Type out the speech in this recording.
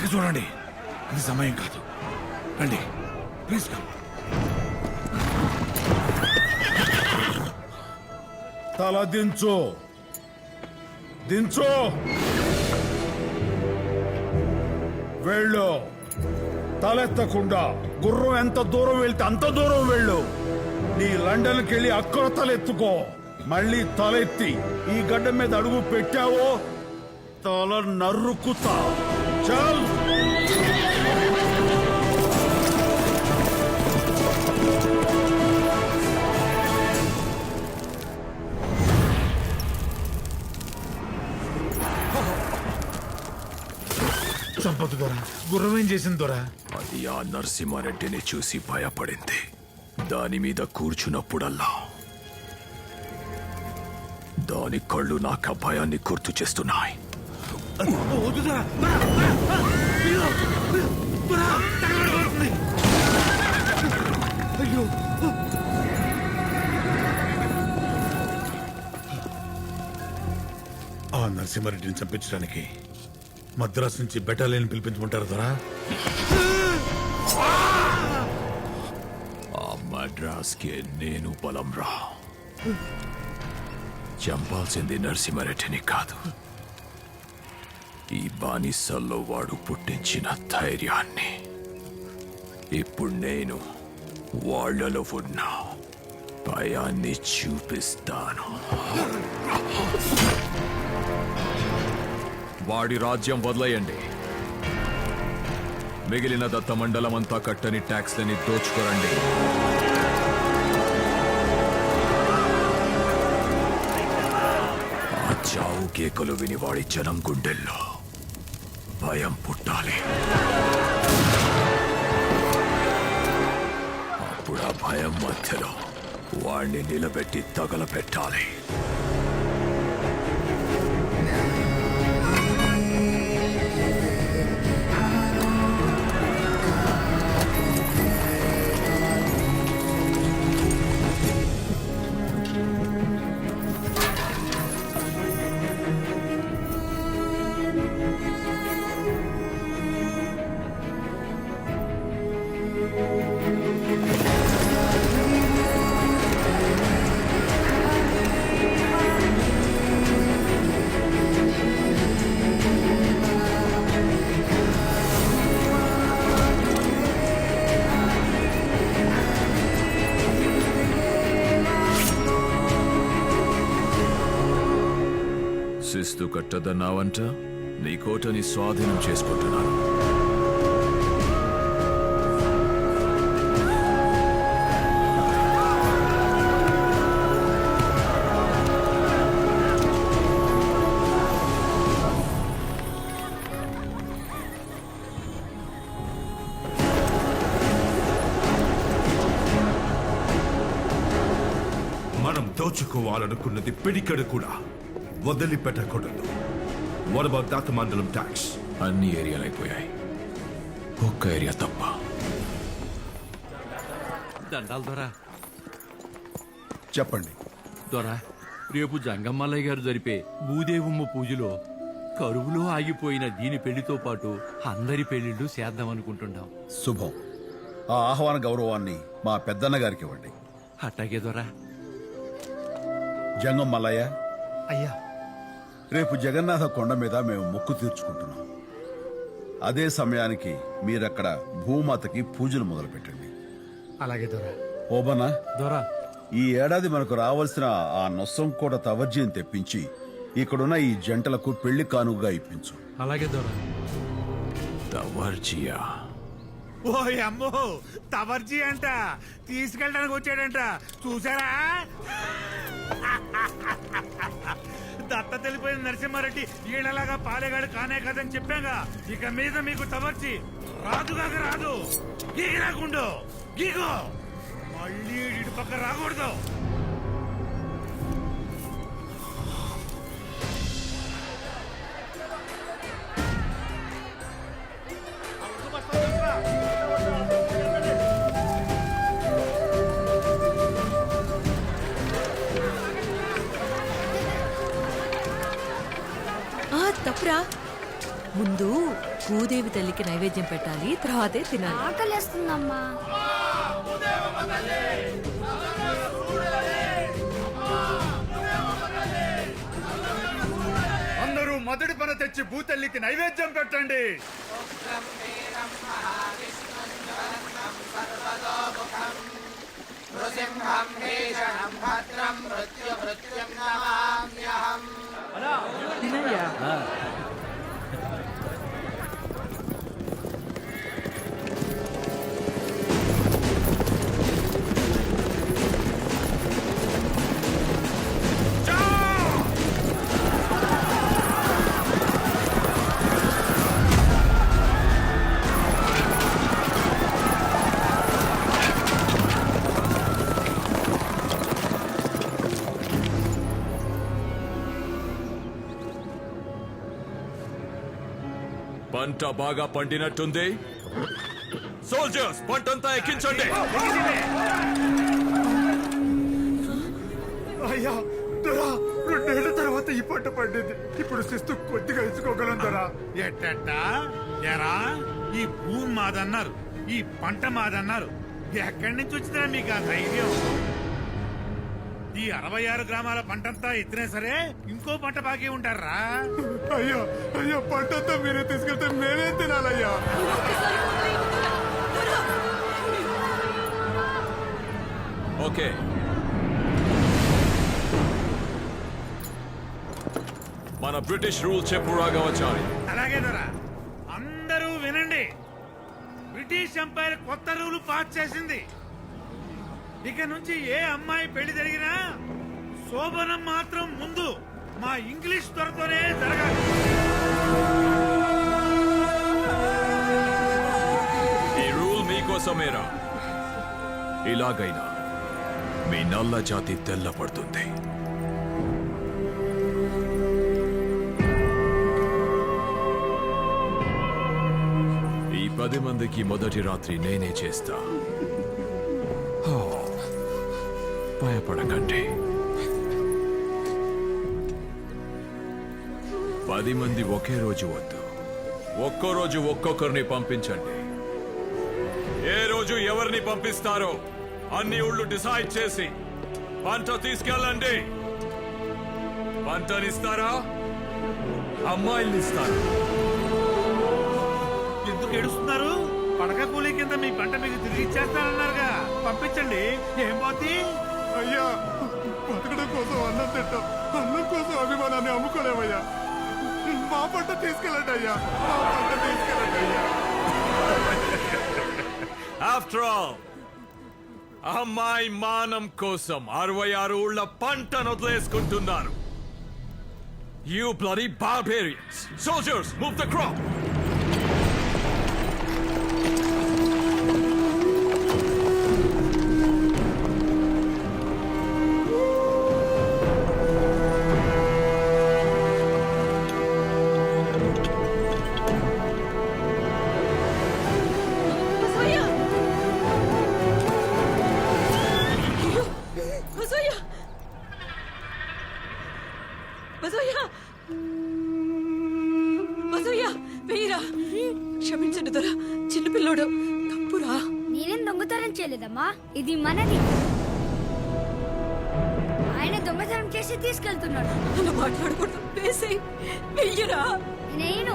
వెనక చూడండి, ఇది సమయం కాదు. రండి ప్లీజ్ కమ్. తల దించు, దించు. వెళ్ళు, తలెత్తకుండా. గుర్రం ఎంత దూరం వెళ్తే అంత దూరం వెళ్ళు. నీ లండన్కి వెళ్ళి అక్కడ తలెత్తుకో. మళ్ళీ తలెత్తి ఈ గడ్డ మీద అడుగు పెట్టావో తల నరుకుతా. చల్. చంపదు దొరా, గుర్రం ఏం చేసింది దొరా? అది ఆ నరసింహారెడ్డిని చూసి భయపడింది. దాని మీద కూర్చున్నప్పుడల్లా దాని కళ్ళు నాకు ఆ భయాన్ని గుర్తు చేస్తున్నాయి. ఆ నరసింహారెడ్డిని చంపించడానికి మద్రాసు నుంచి బెటాలియన్ పిలిపించమంటారు దొరా? ఆ మద్రాస్కి నేను బలం రా. చంపాల్సింది నరసింహారెడ్డిని కాదు, ఈ బానిసల్లో వాడు పుట్టించిన ధైర్యాన్ని. ఇప్పుడు నేను వాళ్లలో ఉన్న భయాన్ని చూపిస్తాను. వాడి రాజ్యం వదిలేయండి. మిగిలిన దత్త మండలం అంతా కట్టని ట్యాక్స్లని దోచుకోరండి. ఆ చావు కేకలు విని వాడి జనం గుండెల్లో భయం పుట్టాలి. అప్పుడు ఆ భయం మధ్యలో వాణ్ణి నిలబెట్టి తగలపెట్టాలి. శిస్తు కట్టదన్నావంట, నీ కోటని స్వాధీనం చేసుకుంటున్నాను. మనం దోచుకోవాలనుకున్నది పిడికడు కూడా వదిలిపెట్టకూడదు. What about దత్త మండలం ట్యాక్స్? అన్ని ఏరియాలు అయిపోయాయి, ఒక్క ఏరియా తప్ప. దండాలు దొరా. చెప్పండి దొరా, రేపు జంగమ్మల్లయ్య గారు జరిపే భూదేవమ్మ పూజలో కరువులో ఆగిపోయిన దీని పెళ్లితో పాటు అందరి పెళ్లిళ్ళు చేద్దామనుకుంటున్నాం. శుభం. ఆ ఆహ్వాన గౌరవాన్ని మా పెద్దన్న గారికి ఇవ్వండి. అట్టాగే దొరా. జంగం మల్లయ్య, అయ్యా, రేపు జగన్నాథ కొండ మీద మేము మొక్కు తీర్చుకుంటున్నాం. అదే సమయానికి మీరక్కడ భూమాతకి పూజలు మొదలు పెట్టండి. అలాగే దొరా. ఓబనా, దొరా, ఈ ఏడాది మనకు రావాల్సిన ఆ నొస్సం కూడా తవర్జీని తెప్పించి ఇక్కడున్న ఈ జంటలకు పెళ్లి కానుకగా ఇప్పించు. అలాగే దొరా. తవర్జియా? ఓ అమ్మో, తవర్జీ అంట తీసుకెళ్ళడానికి వచ్చాడంట. చూసారా? దత్త తెలిపోయిన నరసింహారెడ్డి ఈడలాగా పాలేగాడు కానే కదని చెప్పాగా. ఇక మీద మీకు తవర్చి రాదుగాక రాదు. గీరాకుండు గీగో, మళ్ళీ ఇటు పక్క రాకూడదు. తప్పురా. ముందు భూదేవి తల్లికి నైవేద్యం పెట్టాలి, తర్వాతే తినాలి. ఆకలేస్తుందమ్మా. అందరూ మొదటి పన తెచ్చి భూతల్లికి నైవేద్యం పెట్టండి. పంట బాగా పండినట్టుంది. సోల్జర్స్ పంటంతా ఎక్కించండి. అయ్యా దొరా, 2 ఏళ్ల తర్వాత ఈ పంట పండింది. ఇప్పుడు శిస్తు కొద్దిగా ఇచ్చుకోగలం దొరా. ఎరా ఈ భూమి మాదన్నారు, ఈ పంట మాదన్నారు. ఎక్కడి నుంచి వచ్చిందా మీకు ఆ ధైర్యం? ఈ 66 గ్రామాల పంటంతా ఎత్తినా సరే ఇంకో పంట బాకీ ఉంటారా? అయ్యా అయ్యా, పంటంతా మీరే తీసుకెళ్తే మేమే తినాలయ్యా. ఓకే, మన బ్రిటిష్ రూల్ చెప్పు రాఘవాచారి. అలాగే దొరా, అందరూ వినండి. బ్రిటిష్ ఎంపైర్ కొత్త రూల్ పాస్ చేసింది. ఇక నుంచి ఏ అమ్మాయి పెళ్లి జరిగినా శోభనం మాత్రం ముందు మా ఇంగ్లీష్ త్వరతోనే జరగాలి. ఈ రూల్ మీకోసమేరా. ఇలాగైనా మీ నల్ల జాతి తెల్లపడుతుంది. ఈ 10 మందికి మొదటి రాత్రి నేనే చేస్తా. భయపడకండి. 10 మంది ఒకే రోజు వద్దు. ఒక్కో రోజు ఒక్కొక్కరిని పంపించండి. ఏ రోజు ఎవరిని పంపిస్తారో అన్ని ఊళ్ళు డిసైడ్ చేసి పంట తీసుకెళ్ళండి. పంటనిస్తారా, అమ్మాయిల్నిస్తారా? ఎందుకు ఏడుస్తున్నారు? పడక కూలీ కింద మీ పంట మీకు తిరిగి ఇచ్చేస్తానన్నారుగా, పంపించండి. ఏం పోతే? అయ్యా, బతకడం కోసం అన్నం తింటాం, అన్నం కోసం అభిమానాన్ని అమ్ముకోలేమయ్యా. మా పంట తీసుకెళ్ళండి అయ్యా, మా పంట తీసుకెళ్ళండి అయ్యా. ఆఫ్టర్ ఆల్ అమ్మాయి మానం కోసం 66 ఊళ్ళ పంటను వదిలేసుకుంటున్నారు. You bloody barbarians! Soldiers, move the crop! క్షమించండి దొరా, చిన్నపిల్లోడు, తప్పురా. నేనేం దొంగతనం చేయలేదమ్మా, ఇది మనది. ఆయన దొంగతనం చేసి తీసుకెళ్తున్నాడు. అలా మాట్లాడకూడదు. వేసేయ్, వెయ్యరా. నేను